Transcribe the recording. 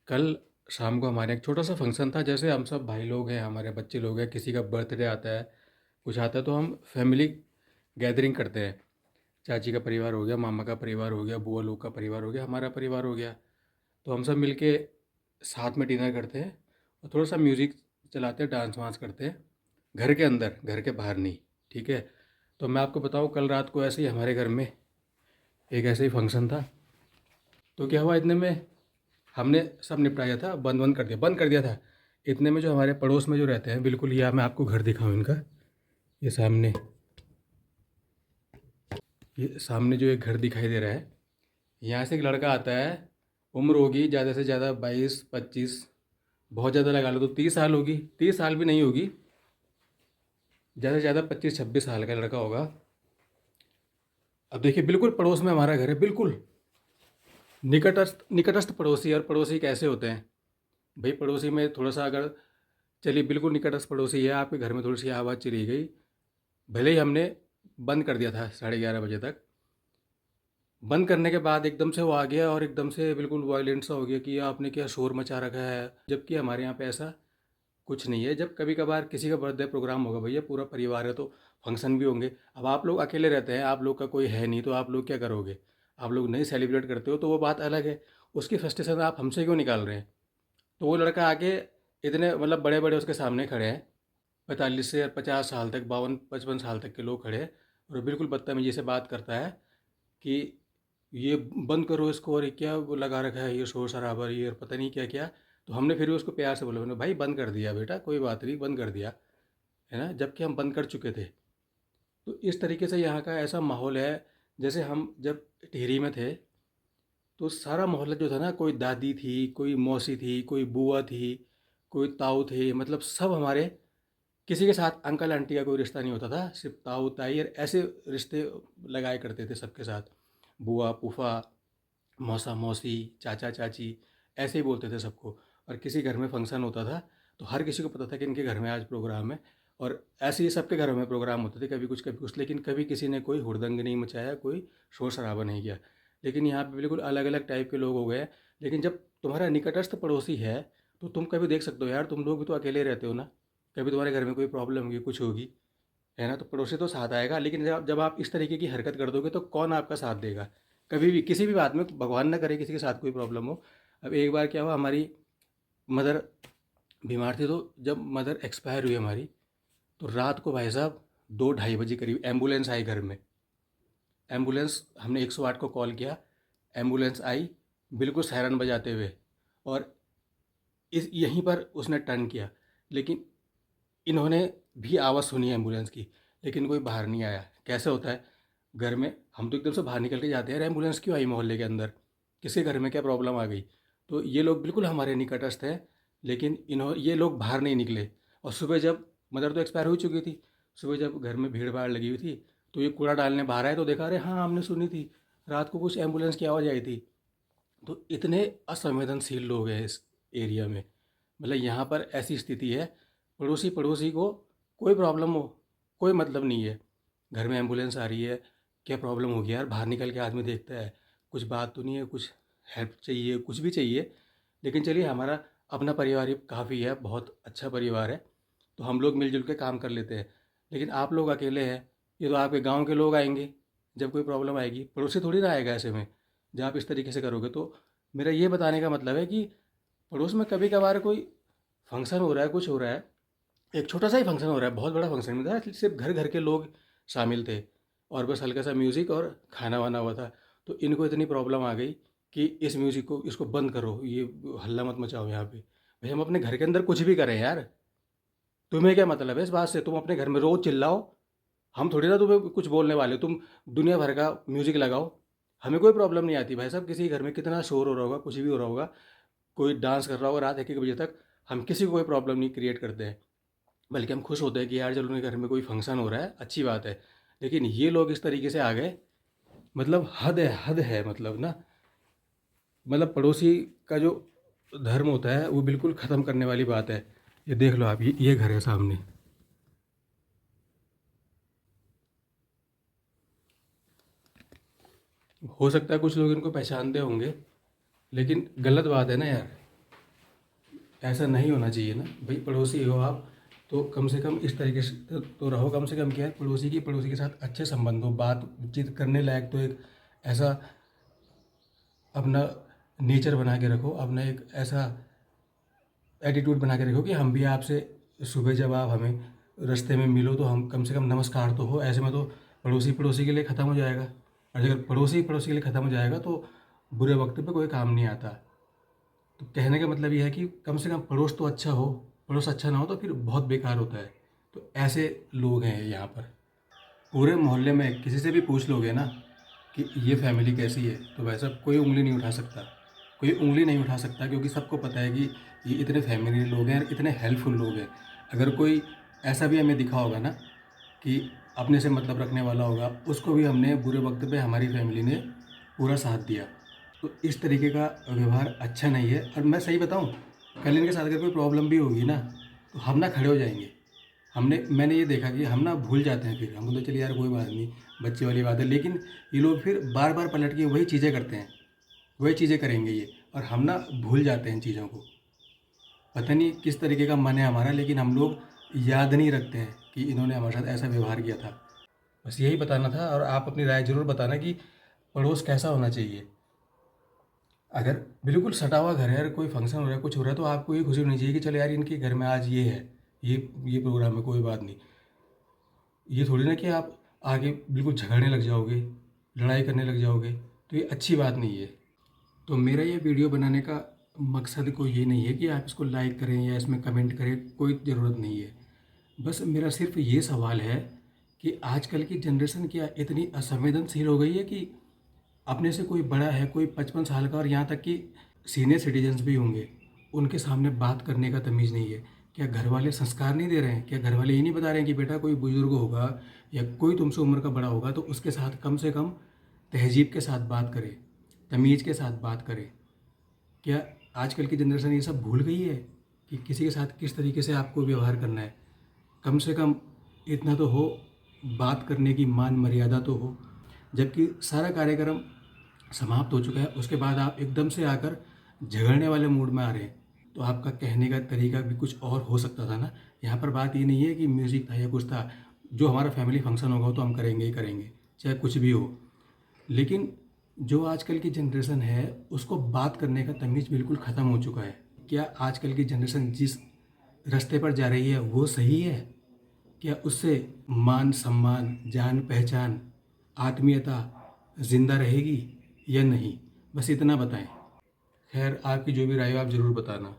कल शाम को हमारे एक छोटा सा फंक्शन था। जैसे हम सब भाई लोग हैं, हमारे बच्चे लोग हैं, किसी का बर्थडे आता है, कुछ आता है, तो हम फैमिली गैदरिंग करते हैं। चाची का परिवार हो गया, मामा का परिवार हो गया, बुआ लोग का परिवार हो गया, हमारा परिवार हो गया। तो हम सब मिलके साथ में डिनर करते हैं और थोड़ा सा म्यूज़िक चलाते हैं, डांस वांस करते हैं, घर के अंदर, घर के बाहर नहीं। ठीक है। तो मैं आपको बताऊँ, कल रात को ऐसे ही हमारे घर में एक ऐसे ही फंक्शन था। तो क्या हुआ, इतने में हमने सब निपटाया था, बंद कर दिया था। इतने में जो हमारे पड़ोस में जो रहते हैं, बिल्कुल ये मैं आपको घर दिखाऊं इनका, ये सामने, ये सामने जो एक घर दिखाई दे रहा है, यहाँ से एक लड़का आता है। उम्र होगी ज़्यादा से ज़्यादा 22-25, बहुत ज़्यादा लगा लो तो 30 साल होगी, 30 साल भी नहीं होगी, ज़्यादा से ज़्यादा 25-26 साल का लड़का होगा। अब देखिए, बिल्कुल पड़ोस में हमारा घर है, बिल्कुल निकटस्थ निकटस्थ पड़ोसी। और पड़ोसी कैसे होते हैं भाई, पड़ोसी में थोड़ा सा अगर, चलिए बिल्कुल निकटस्थ पड़ोसी है, आपके घर में थोड़ी सी आवाज़ चली गई, भले ही हमने बंद कर दिया था 11:30 बजे तक, बंद करने के बाद एकदम से वो आ गया और एकदम से बिल्कुल वायलेंट सा हो गया कि आपने क्या शोर मचा रखा है। जबकि हमारे यहाँ पे ऐसा कुछ नहीं है। जब कभी कभार किसी का बर्थडे प्रोग्राम होगा, भैया पूरा परिवार है तो फंक्शन भी होंगे। अब आप लोग अकेले रहते हैं, आप लोग का कोई है नहीं, तो आप लोग क्या करोगे? आप लोग नहीं सेलिब्रेट करते हो तो वो बात अलग है। उसकी फ्रस्ट्रेशन आप हमसे क्यों निकाल रहे हैं? तो वो लड़का आके, इतने मतलब बड़े बड़े उसके सामने खड़े हैं, 45 से 50 साल तक, 52-55 साल तक के लोग खड़े हैं, और वो बिल्कुल बदतमीजी से बात करता है कि ये बंद करो इसको, और ये क्या वो लगा रखा है, ये शोर शराबा, ये और पता नहीं क्या क्या। तो हमने फिर भी उसको प्यार से बोला, मैंने भाई बंद कर दिया बेटा, कोई बात नहीं, बंद कर दिया, है ना, जबकि हम बंद कर चुके थे। तो इस तरीके से यहाँ का ऐसा माहौल है। जैसे हम जब टिहरी में थे, तो सारा मोहल्ला जो था ना, कोई दादी थी, कोई मौसी थी, कोई बुआ थी, कोई ताऊ थे, मतलब सब हमारे, किसी के साथ अंकल आंटी का कोई रिश्ता नहीं होता था, सिर्फ ताऊ ताई और ऐसे रिश्ते लगाए करते थे सबके साथ। बुआ फूफा, मौसा मौसी, चाचा चाची, ऐसे ही बोलते थे सबको। और किसी घर में फंक्शन होता था तो हर किसी को पता था कि इनके घर में आज प्रोग्राम है। और ऐसे ही सबके घरों में प्रोग्राम होते थे, कभी कुछ कभी कुछ, लेकिन कभी किसी ने कोई हुड़दंग नहीं मचाया, कोई शोर शराबा नहीं किया। लेकिन यहाँ पे बिल्कुल अलग अलग टाइप के लोग हो गए। लेकिन जब तुम्हारा निकटस्थ पड़ोसी है, तो तुम कभी देख सकते हो यार, तुम लोग भी तो अकेले रहते हो ना, कभी तुम्हारे घर में कोई प्रॉब्लम होगी, कुछ होगी, है ना, तो पड़ोसी तो साथ आएगा। लेकिन जब आप इस तरीके की हरकत कर दोगे तो कौन आपका साथ देगा? कभी भी किसी भी बात में, भगवान ना करे किसी के साथ कोई प्रॉब्लम हो। अब एक बार क्या हुआ, हमारी मदर बीमार थी, तो जब मदर एक्सपायर हुई हमारी, तो रात को भाई साहब 2-2:30 बजे करीब एम्बुलेंस आई घर में। एम्बुलेंस, हमने 108 को कॉल किया, एम्बुलेंस आई बिल्कुल सायरन बजाते हुए, और इस यहीं पर उसने टर्न किया। लेकिन इन्होंने भी आवाज़ सुनी एम्बुलेंस की, लेकिन कोई बाहर नहीं आया। कैसे होता है, घर में हम तो एकदम से बाहर निकल के जाते हैं, यार एम्बुलेंस क्यों आई मोहल्ले के अंदर, किसके घर में क्या प्रॉब्लम आ गई? तो ये लोग बिल्कुल हमारे निकटस्थ हैं, लेकिन ये लोग बाहर नहीं निकले। और सुबह जब, मदर तो एक्सपायर हो चुकी थी, सुबह जब घर में भीड़ भाड़ लगी हुई थी, तो ये कूड़ा डालने बाहर आए तो देखा, अरे हाँ हमने सुनी थी, रात को कुछ एम्बुलेंस की आवाज़ आई थी। तो इतने असंवेदनशील लोग हैं इस एरिया में। मतलब यहाँ पर ऐसी स्थिति है, पड़ोसी पड़ोसी को कोई प्रॉब्लम हो, कोई मतलब नहीं है। घर में एम्बुलेंस आ रही है, क्या प्रॉब्लम हो गया यार, बाहर निकल के आदमी देखता है, कुछ बात तो नहीं है, कुछ हेल्प चाहिए, कुछ भी चाहिए। लेकिन चलिए, हमारा अपना परिवार ही काफ़ी है, बहुत अच्छा परिवार है, तो हम लोग मिलजुल के काम कर लेते हैं। लेकिन आप लोग अकेले हैं, ये तो आपके गांव के लोग आएंगे, जब कोई प्रॉब्लम आएगी पड़ोसी थोड़ी ना आएगा ऐसे में, जब आप इस तरीके से करोगे तो। मेरा ये बताने का मतलब है कि पड़ोस में कभी कभार कोई फंक्शन हो रहा है, कुछ हो रहा है, एक छोटा सा ही फंक्शन हो रहा है, बहुत बड़ा फंक्शन नहीं था, सिर्फ घर घर के लोग शामिल थे, और बस हल्का सा म्यूज़िक और खाना वाना हुआ था। तो इनको इतनी प्रॉब्लम आ गई कि इस म्यूज़िक को, इसको बंद करो, ये हल्ला मत मचाओ यहाँ पे। भाई हम अपने घर के अंदर कुछ भी करें यार, तुम्हें क्या मतलब है इस बात से? तुम अपने घर में रोज़ चिल्लाओ, हम थोड़ी ना तुम्हें कुछ बोलने वाले, तुम दुनिया भर का म्यूज़िक लगाओ, हमें कोई प्रॉब्लम नहीं आती भाई साहब। किसी घर में कितना शोर हो रहा होगा, कुछ भी हो रहा होगा, कोई डांस कर रहा होगा रात 1-1 बजे तक, हम किसी को कोई प्रॉब्लम नहीं क्रिएट करते हैं। बल्कि हम खुश होते हैं कि यार चलो उनके घर में कोई फंक्शन हो रहा है, अच्छी बात है। लेकिन ये लोग इस तरीके से आ गए, मतलब हद है, हद है, मतलब ना, मतलब पड़ोसी का जो धर्म होता है वो बिल्कुल ख़त्म करने वाली बात है। ये देख लो आप, ये घर है सामने। हो सकता है कुछ लोग इनको पहचानते होंगे, लेकिन गलत बात है ना यार। ऐसा नहीं होना चाहिए ना भाई। पड़ोसी हो आप तो कम से कम इस तरीके से तो रहो। कम से कम क्या है, पड़ोसी के साथ अच्छे संबंध हो, बातचीत करने लायक तो एक ऐसा अपना नेचर बना के रखो, अपना एक ऐसा एटीट्यूड बना के रखो कि हम भी आपसे सुबह जब आप हमें रास्ते में मिलो तो हम कम से कम नमस्कार तो हो। ऐसे में तो पड़ोसी के लिए ख़त्म हो जाएगा, और अगर पड़ोसी के लिए ख़त्म हो जाएगा तो बुरे वक्त पे कोई काम नहीं आता। तो कहने का मतलब ये है कि कम से कम पड़ोस तो अच्छा हो, पड़ोस अच्छा ना हो तो फिर बहुत बेकार होता है। तो ऐसे लोग हैं यहाँ पर। पूरे मोहल्ले में किसी से भी पूछ लोगे ना कि ये फैमिली कैसी है, तो वैसा कोई उंगली नहीं उठा सकता, कोई उंगली नहीं उठा सकता, क्योंकि सबको पता है कि ये इतने फैमिली लोग हैं और इतने हेल्पफुल लोग हैं। अगर कोई ऐसा भी हमें दिखा होगा ना कि अपने से मतलब रखने वाला होगा, उसको भी हमने बुरे वक्त पे हमारी फैमिली ने पूरा साथ दिया। तो इस तरीके का व्यवहार अच्छा नहीं है। और मैं सही बताऊं, कल इनके साथ अगर कोई प्रॉब्लम भी होगी ना तो हम ना खड़े हो जाएंगे। मैंने ये देखा कि हम ना भूल जाते हैं, फिर हम बोलते चलिए यार कोई बात नहीं, बच्चे वाली बात है। लेकिन ये लोग फिर बार बार पलट के वही चीज़ें करते हैं, वही चीज़ें करेंगे ये, और हम ना भूल जाते हैं चीज़ों को। पता नहीं किस तरीके का मन है हमारा, लेकिन हम लोग याद नहीं रखते हैं कि इन्होंने हमारे साथ ऐसा व्यवहार किया था। बस यही बताना था। और आप अपनी राय ज़रूर बताना कि पड़ोस कैसा होना चाहिए। अगर बिल्कुल सटा हुआ घर है और कोई फंक्शन हो रहा है, कुछ हो रहा है, तो आपको ये खुशी होनी चाहिए कि चलो यार इनके घर में आज ये है, ये प्रोग्राम है, कोई बात नहीं। ये थोड़ी ना कि आप आगे बिल्कुल झगड़ने लग जाओगे, लड़ाई करने लग जाओगे, तो ये अच्छी बात नहीं है। तो मेरा ये वीडियो बनाने का मकसद कोई ये नहीं है कि आप इसको लाइक करें या इसमें कमेंट करें, कोई ज़रूरत नहीं है। बस मेरा सिर्फ ये सवाल है कि आजकल की जनरेशन क्या इतनी असंवेदनशील हो गई है कि अपने से कोई बड़ा है, कोई 55 साल का, और यहाँ तक कि सीनियर सिटीजन्स भी होंगे, उनके सामने बात करने का तमीज़ नहीं है। क्या घर वाले संस्कार नहीं दे रहे हैं? क्या घर वाले ये नहीं बता रहे हैं कि बेटा कोई बुजुर्ग होगा या कोई तुमसे उम्र का बड़ा होगा तो उसके साथ कम से कम तहजीब के साथ बात करें, तमीज़ के साथ बात करें? क्या आजकल की जनरेशन ये सब भूल गई है कि किसी के साथ किस तरीके से आपको व्यवहार करना है? कम से कम इतना तो हो, बात करने की मान मर्यादा तो हो। जबकि सारा कार्यक्रम समाप्त हो चुका है, उसके बाद आप एकदम से आकर झगड़ने वाले मूड में आ रहे हैं, तो आपका कहने का तरीका भी कुछ और हो सकता था ना। यहाँ पर बात ये नहीं है कि म्यूज़िक था या कुछ था। जो हमारा फैमिली फंक्शन होगा वो तो हम करेंगे ही करेंगे, चाहे कुछ भी हो। लेकिन जो आजकल की जनरेशन है उसको बात करने का तमीज़ बिल्कुल ख़त्म हो चुका है। क्या आजकल की जनरेशन जिस रास्ते पर जा रही है वो सही है? क्या उससे मान सम्मान, जान पहचान, आत्मीयता ज़िंदा रहेगी या नहीं? बस इतना बताएं। खैर, आपकी जो भी राय हो आप ज़रूर बताना।